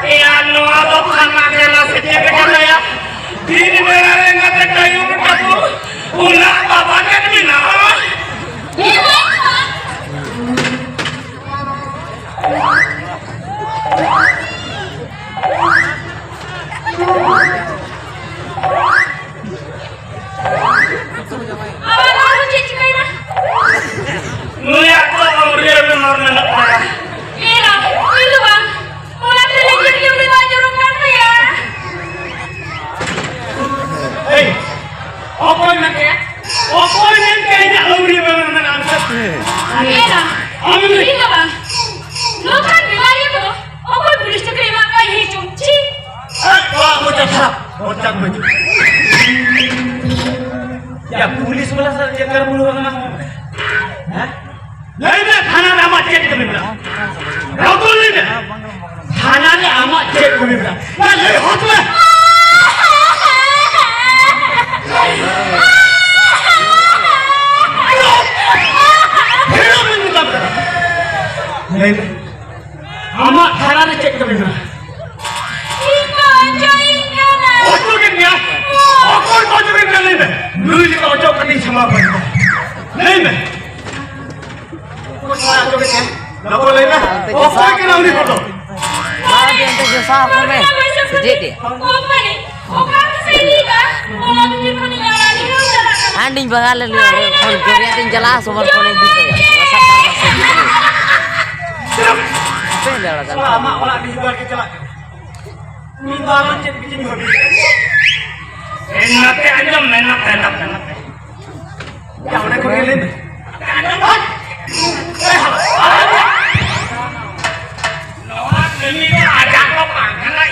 Iya, no sama kena sejak kena ya. Ini berare ngate kayu kapu. Ulah babanya mina. Nuyak to amriya benar benar. Iya, itu bang. Mulai belajar yang udah ngajurukan ya. Hey, apa nak ya? Apa yang kayaknya amriya benar benar ansat. Iya, iya bang. Lo kan bilang itu, apa boleh terima kayak hijauci? Wah, bocah baju. Ya pulis malah jaga mulu orang. Hah? Lainnya थाना में आमा check कमी बना राहुल ने थाना में आमा check कमी बना ना ले हाथ में नहीं आमा थाना में चेक कमी बना ओटो के क्या ओटो के क्या नहीं मैं म्यूजिक ओटो कटिंग क्षमा पड़ेगा नहीं मैं Nggak boleh nah. Oh, kena udah foto. Mana dia untuk jasa apa nih? Sedih dia. Apa nih? Oh, kamu sini kan? Kalau tuh dia punya nyala dia udah. Anding bangal lu, phone kiri atin jelas umur phone itu ya. Masa kan masih gitu. Apa yang dia lakukan? Selama olah dihibar kecelakaan. Minta lancet bikin hobi. Enak aja menak. Ya udah kurilin.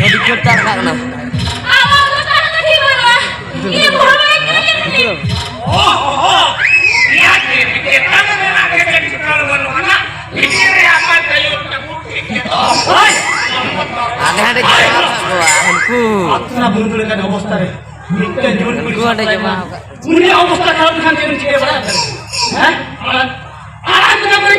Ya diputar kan nah. Awal tuh kan tadi mana? Ini boleh ini. Oh. Iya, kita kan kita kalau mana pikir apa kayu Oi. Ada jawab gua, hanku. Aku na belum boleh ada অবস্থা রে। Kita jual Gua ada jawab. Ini অবস্থা খারাপ খান কেন ঠিক আছে? হ্যাঁ? আর না করি।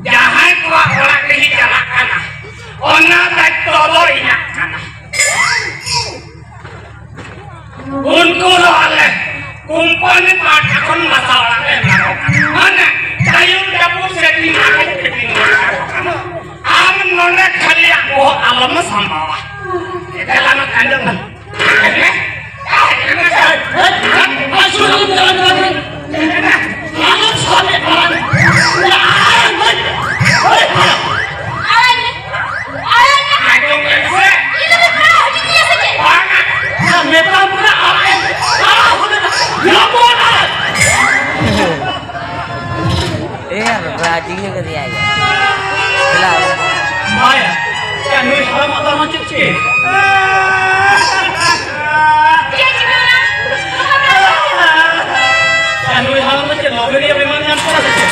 Jangan orang ini jalan kana. Ona tak tolo inak kana. Unku lo ale. Kumpani patakon masalah mana? Kayu dapur setting Aman nona kali aku alam sama. Kita lama kandang kan. Masuk dalam jalan. Alam sampai malam. Rajinnya ke dia ya. Jelas. Maya, kan nulis alamat alamat cek. Kan nulis alamat cek. Lo beri apa mana yang kurang cek?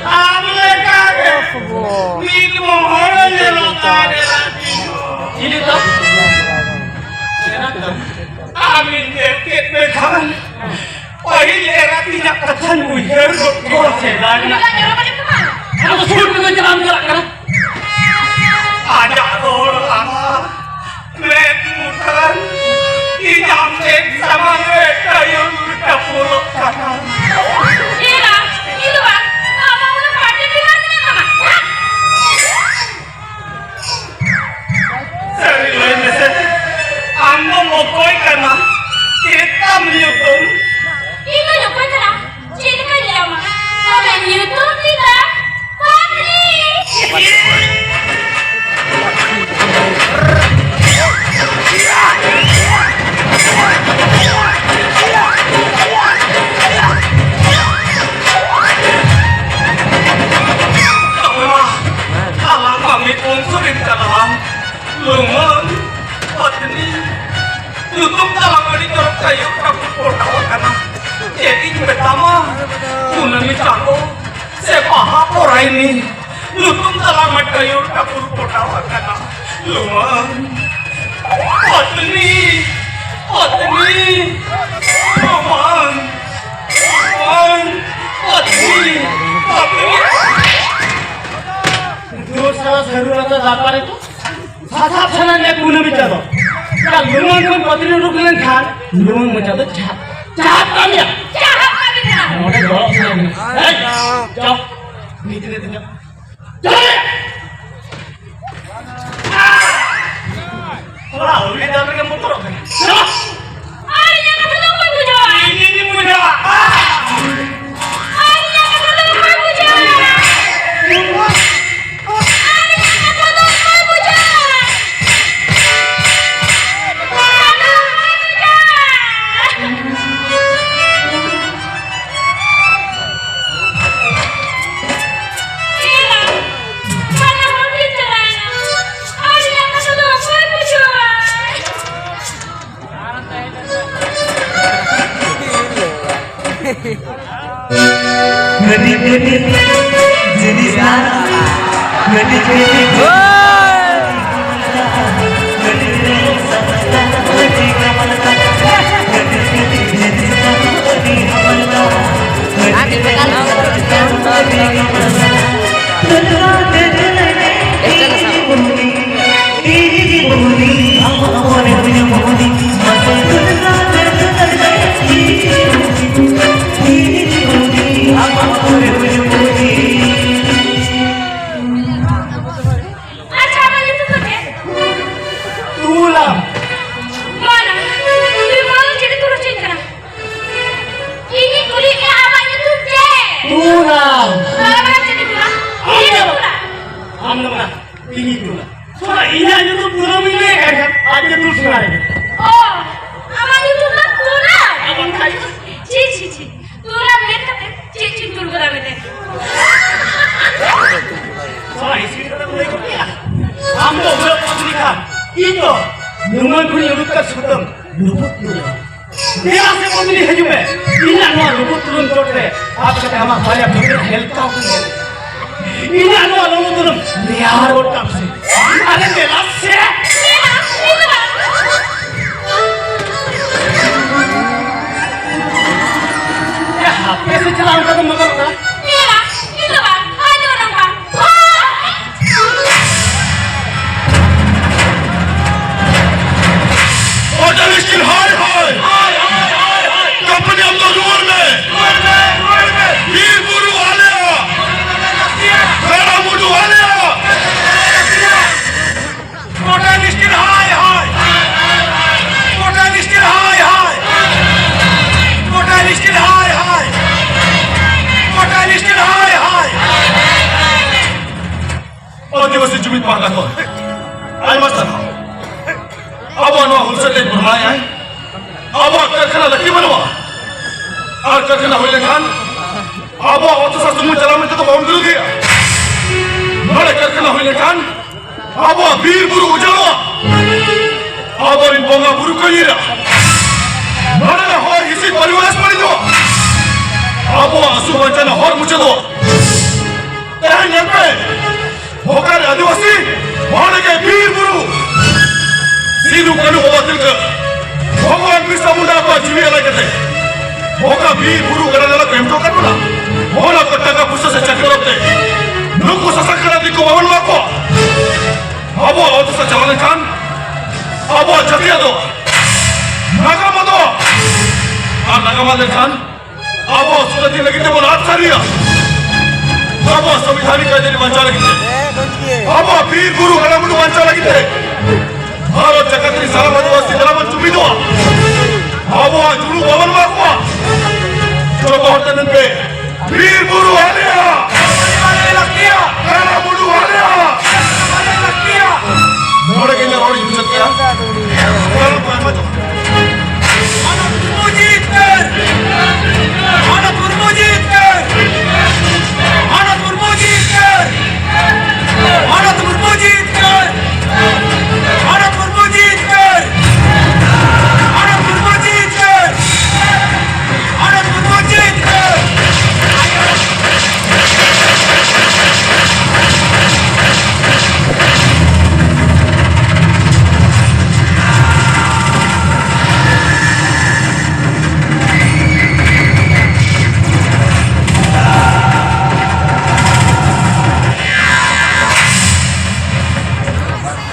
Amle kage. Mil mohon lo kage. Ini tak. Amin deket berkawan. Pahil era tidak ketan ujar kok sedan. Aku suruh dengan jalan kan. Ada orang memutar idam sama mereka yang dapur sana. Iya, itu bang. Mama udah pada di mana mama? Serius nese. Amba mau koi karena kita menyusun. Itu nyukur kena. Jadi kan dia mah. Kalau YouTube tidak. Pabli. Kalau kami unsur di dalam lumayan, ini YouTube dalam ini kalau kayu kamu pertama jadi pertama punami calo sepaham orang ini YouTube dalam kayu kamu pertama Lumang, Patni, Lumang, Patni. सारा जरूरत जापार itu सासाप छाना ने कुने बिचा दो का लुमन को पत्नी रुकलन खान लुमन मचा दो चाहत कामिया मोटे जवाब सुने जाओ नीचे दे जाओ थोड़ा उल्टे डाल के मुंह तोड़ चलो अरे ये तो लोग को बुझो Ini muda. अरे ये तो लोग को बुझो अरे ये तो लोग को बुझो Anak bermuji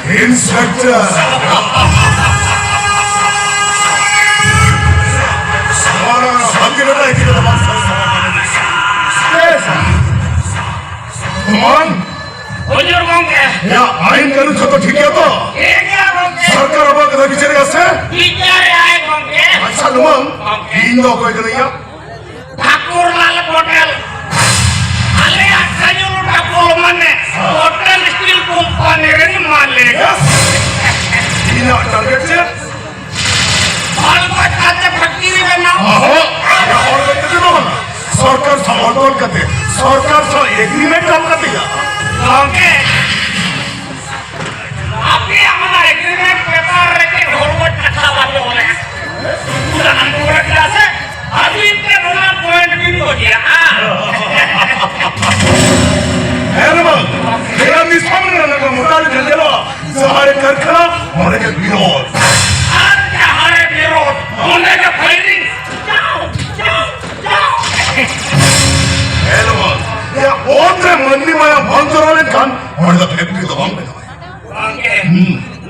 인스펙터. 사람 한개를 아이디가 맞서. 그만. Ojur gongke. Ya, ain kalu jodoh dikiyata. Iya gongke. Sarkar apa kata bicara gase? Bicara ay gongke. Asal lumang. Indo kau itu ya. Thakur lal hotel. Ale akayul thakur mane. Hotel steel company ren malik. Yes. Ina target set. Bal bachate fakiri bana. Aho. Ya orang itu mana? Sarkar sama orang kate. Sarkar sama agreement काम करती है. Gongke. Api amana agreement paper reke hormat katha bate bole. Pura nampura klase. Abhi te bana point bin ho gaya. Herman. Kaya ni सामने लगा मुताल जंगला. सहारे करखना और एक विरोध. आज हमारे विरोध होने का फायरिंग जाओ जाओ जाओ Herman. Ya orang mandi maya bangsaran kan. और तो फैक्ट्री तो बंद है. oke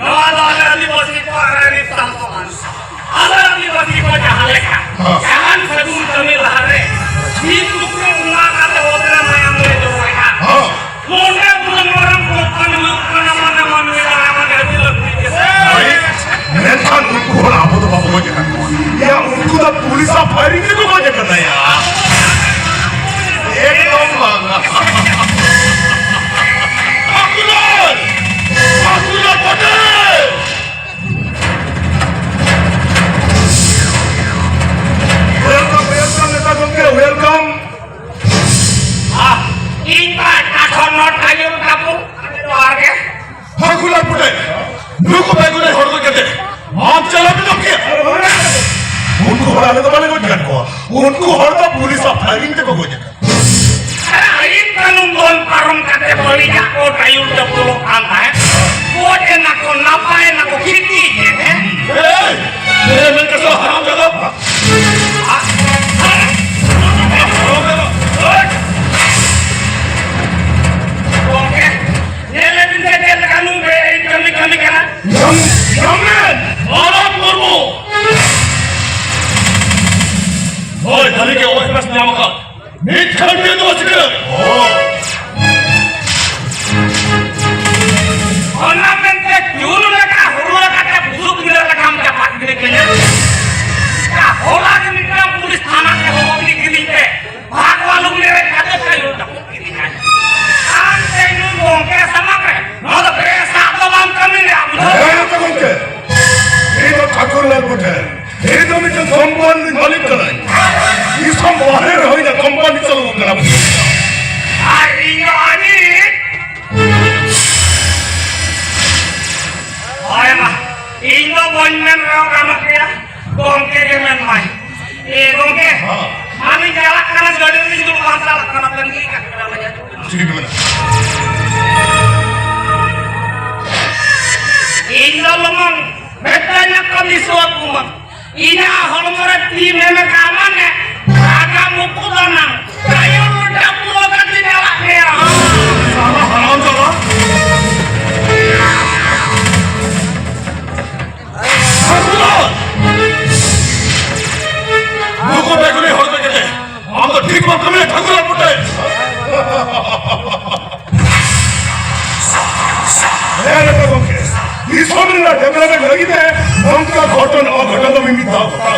no ada di posisi parani tampan ada di posisi jangan leka jangan sedung kami lahare itu pun kata hotel yang mulai doa हाँ. Mona bulan orang kopan mana mana mana mana lebih भाई मैं था उनको और आप तो बाबू को जगह. या उनको तो पुलिस आप फायरिंग के तो को जगह ना यार. एकदम मांगा. Akulan! Akulan Patel! Welcome, welcome, Neta Gongke, welcome. kita takon not ayun kapu keluarga Akulan Patel, लोगों पे गुने हर कोई कहते, आप चला भी तो क्या? उनको हराने तो वाले को जगह को, उनको हर तो पुलिस आप फायरिंग के को जगह. Ayin kanunggon parong kate boli jako dayul dapulu antai. Bote nako napai nako kiti jene. Hey, मेरे मन का सो हराम जगह. Oke, nele binte del kanung be kami kana. Youngman, orang murmu. Oi, tadi ke awak pas nama kau. Meet kau dia tu masih ke? Oh. Ona binte julu leka hurula kate busuk gila leka ham dapat gini kene. Ka hola gini ka pulis thana ke ho gini gini te. Bhagwalu mere kate kayul dapat gini kan. Ante nu gongke sama ke. Nada besa dalam kami ni abu. Eh, Neta Gongke. Ini Thakurlal Patel. Ini macam company malik kan? Ini semua orang orang yang company cakap kan? Hari ini. Ay mah, Indo bonmen rau kamu kira, gongke gemen mai. Gongke, kami jalan karena gadi ini dulu masalah karena tinggi kan namanya. Jadi gimana? Indo lemang, betanya kami suatu mah. Ina holmore tim meme kamane, agak mukulanang. Kayu udah pulau ganti jalan ya. Salah haram salah. Thakurlal. लोगों पे गुने हर कोई कहते, हम तो ठीक बात करें Thakurlal Patel. Neta Gongke, इस समय ना डेवलपमेंट लगी थे, हम का घटन और घटन तो भी मिलता होता.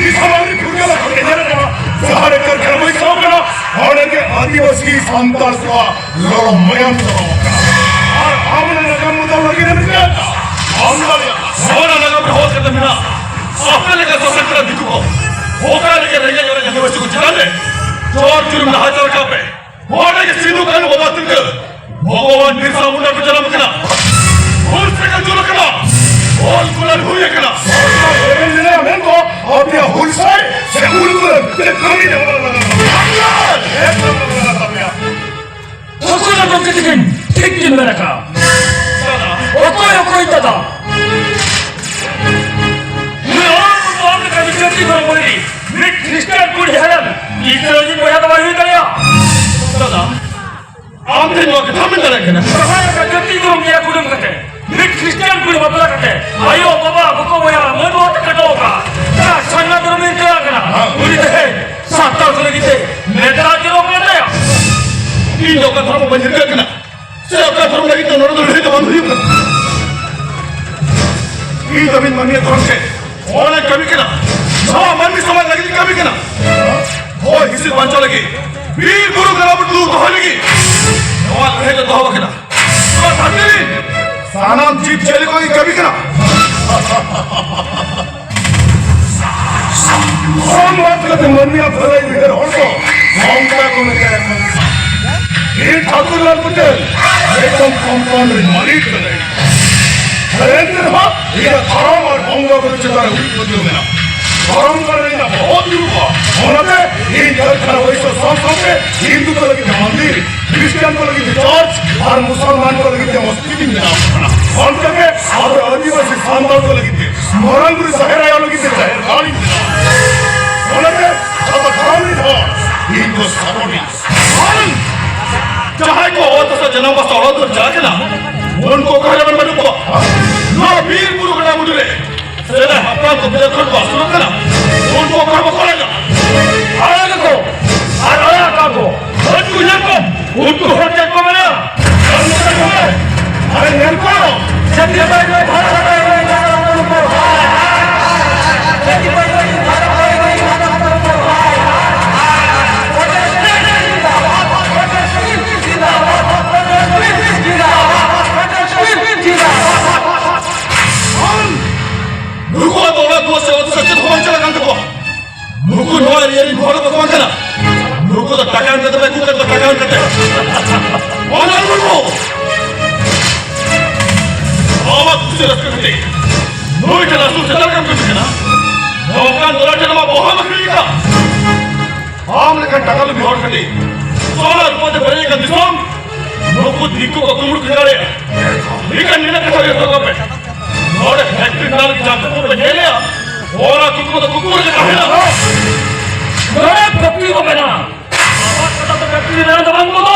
इस हमारी पूरी वाला खबर नहीं रहता, सहारे कर कर वही सब करो, और इनके आदिवासी संतान का लोग मयम सब होगा. और हमने लगा मुद्दा लगी नहीं जाता. हमने लगा बहुत करते बिना, आपने लगा तो संकट दिखो. होगा लेकिन रहेगा जो रहेगा वैसे कुछ चला ले. चोर चुरम ना हाथ रखा पे, होने के सिंधु का नो बात कर. भगवान बिरसा मुंडा पे चला मकना. और से का जो रखना. और कुलर हुए कना. और मैं को अपने हुलसाई से उलगुलन ते कमी ने वाला. Thakurlal Gongke tikin ठीक दिन में रखा. ओको ओको इतना था. मैं और का विचार कर बोली. मैं क्रिस्टियन कुल है ना. इतना दिन बड़ा दवाई हुई क्या? दादा, आप दिन वक्त हम इंतजार करना. सहारा का जल्दी करो मेरा कुल हुई ये जमीन मांगे तो हमसे और कभी के ना सारा मन भी समझ लगी कभी के ना और किसी बंचा लगी वीर गुरु का नाम दूर तो लगी और रहे तो हो के ना और भाग्यली सानाम जीप चले कोई कभी के ना हम बात करते मन में भलाई बिगड़ हो तो हम का को नहीं करे ये ठाकुरलाल पटेल एकदम कंपाउंड मालिक है नरेंद्र हो ये धर्म और भंग को चितार हुई में ना धर्म करने का बहुत युवा होने ये जल खराब हुई तो संस्कृत हिंदू को लगी मंदिर क्रिश्चियन को लगी चर्च और मुसलमान को लगी मस्जिद में नाम करना और करके और आदिवासी सांबाल को लगी मोरंगुरी शहर आया लगी शहर गाड़ी होने सब धर्म नहीं था हिंदू सरोनी चाहे को और तो जन्म का सौड़ा तो जाके ना उनको कहा जाए मैं को ना वीर गुरु का नाम उड़े सेना अपना को देखो वास्तव में ना उनको कहा बोलेगा आया को आया का को उनको ना को उनको होते को मेरा अरे नेल को सत्य भाई मुझको नॉर ये घोड़ों को कौन करना मुझको तो टकान करते हैं कुकर तो टकान करते हैं और ना मुझको आवाज कुछ रस्ते में नोई चला सुन चला काम करते हैं ना नौकान दोला चला बहुत मखली का हम लेकर टकाल भी और करते ₹16 से भरे का दिसों मुझको दिक्को को कुमड़ किनारे लेकिन नीला कथा ये तो पे और फैक्ट्री नाल जाकर तो ले लिया और तुमको तो कुकुर के कहे ना मैं फैक्ट्री को बना आवाज पता तो फैक्ट्री ना दबंग को दो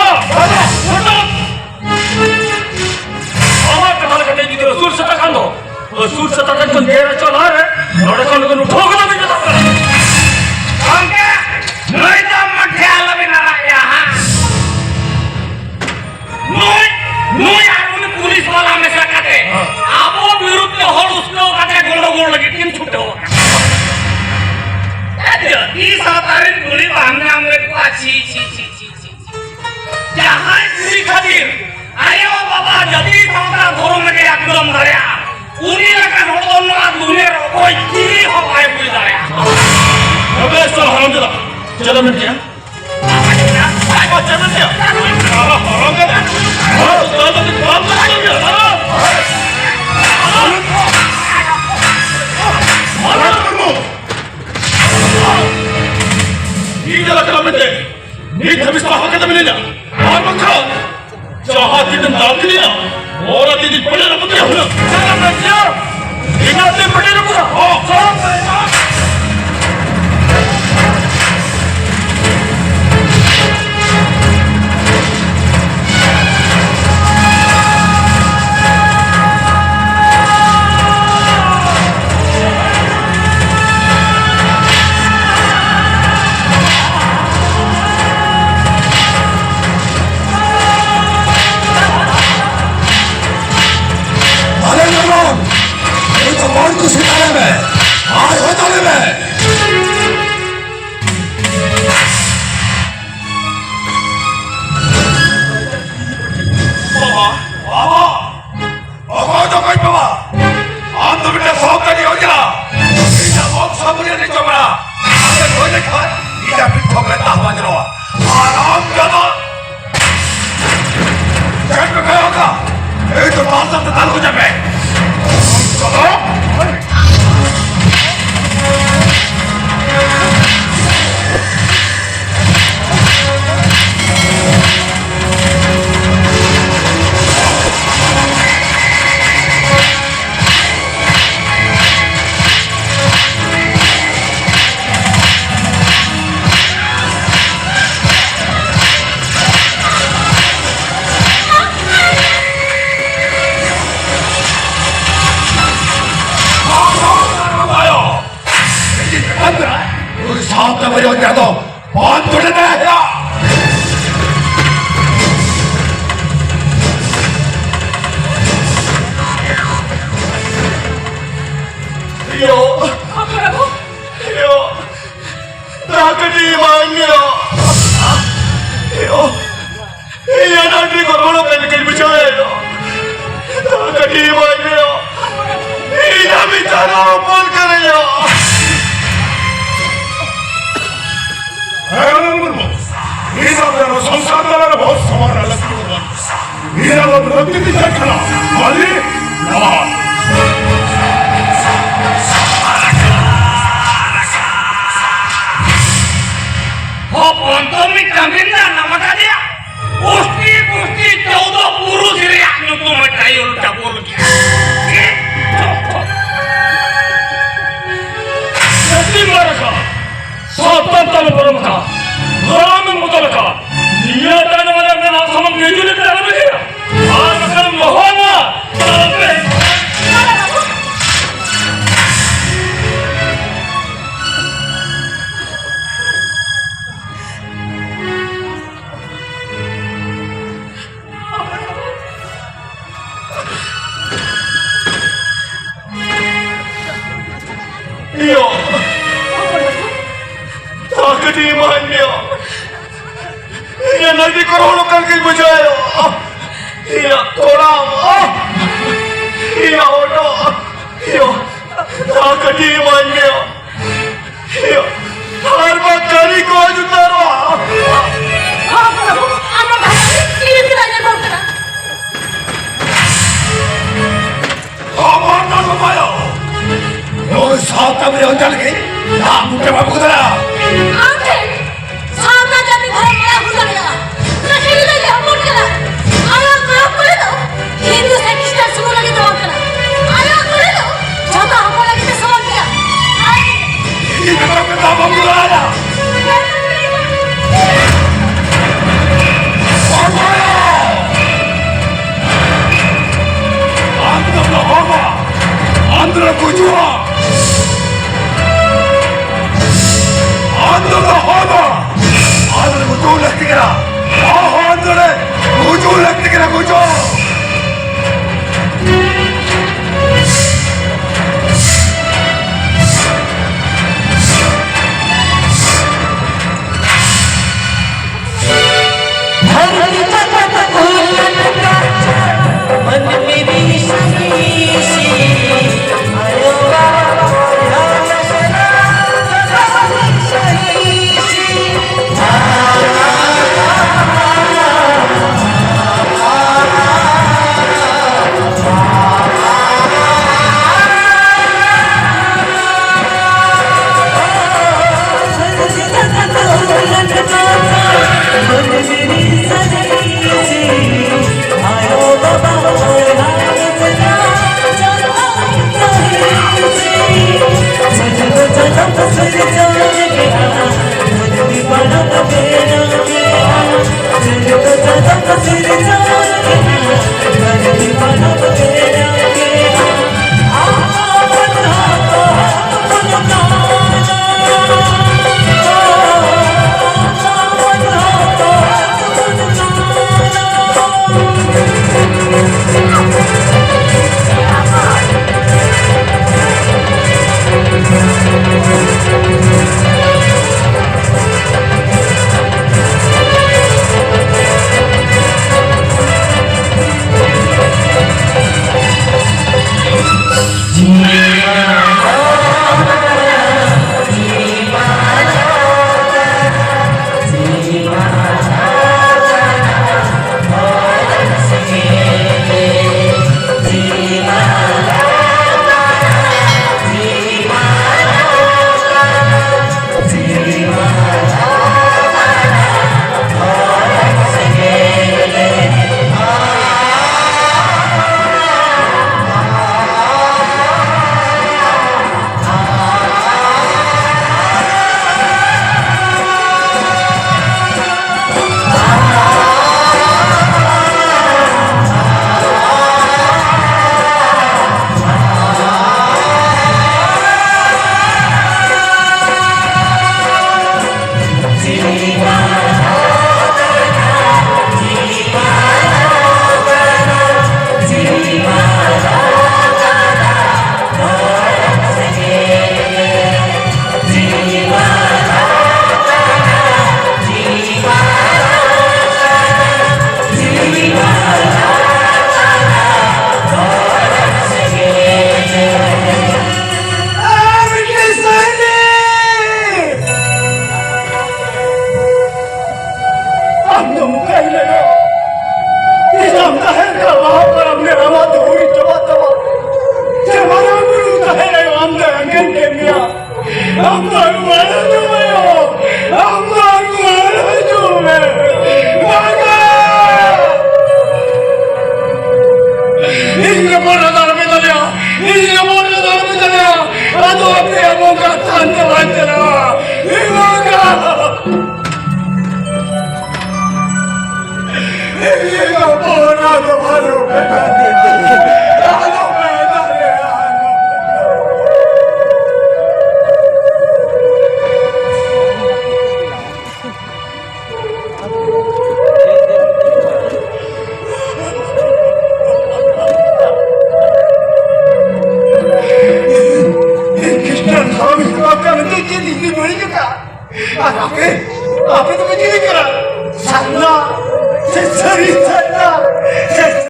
आवाज कथा करने की तो सूर से तकान दो तो सूर से तकान को देर चला रे नोड़े को उठो को ना भी जाता अंके नहीं तो मठ्याल भी ना यहाँ नोई यार उन्हें पुलिस वाला में से कहते आप वो विरुद्ध हो उसको कहते गोड़ लगी टीम छूटे हो ये सातारे पुलिस हमने हमने को अच्छी जहाँ पूरी खातिर अरे ओ बाबा जल्दी साता धोरो में के एकदम धरे उन्हीं लगा नोट दोनों दुनिया रो कोई की हो पाए पूरी धरे अबे सो हम चलो मिट गया चलो कटी मानियो इना बिचारा बोल करियो इना मेरा संसार वाला बहुत समान अलग इना लोग रत्ती दी चखना माली ना हो पंतोमी जमीनदार नमता दिया गोष्टी गोष्टी 14 पुरुष रे आपने तो मटाई उल्टा बोल गया यति मरका स्वतंत्र परमका धर्म मुतलका नियतन वाला में आसमान निजुल कर रहे हैं आज कर मोहना तबे यो ताकती मान्यो ये नदी करोड़ों करके बुझायो ये थोड़ा ये ओटो यो ताकती मान्यो यो हर बात करी को जुतारो हां प्रभु আমরা ভাই কি বিরাজে করতে না हमार ना पायो यो साथ में अंदर के ना मुझे बाबू करा आंखे सामना जाने घरे बड़ा गुजर गया ना खेली लगे हम मोड़ के ना आया करो करे दो हिंदू से कृष्ण शुरू लगे तो करना आया करे दो छोटा हमको लगे तो समझ गया ये बेटा के बाबू करा Andra kujua, Andra hoba, Andra kujua लगती क्या? Andra kujua लगती क्या kujua? I 이제 보내달라 믿어요. 이제 보내달라 믿어요. 나도 앞에 뭔가 탄다 왔잖아. 이모가 이거 뭐라도 바로 나도 Krishna Swami akan terjadi di mereka. Apa? Apa itu begini kan? Sana, sesari sana.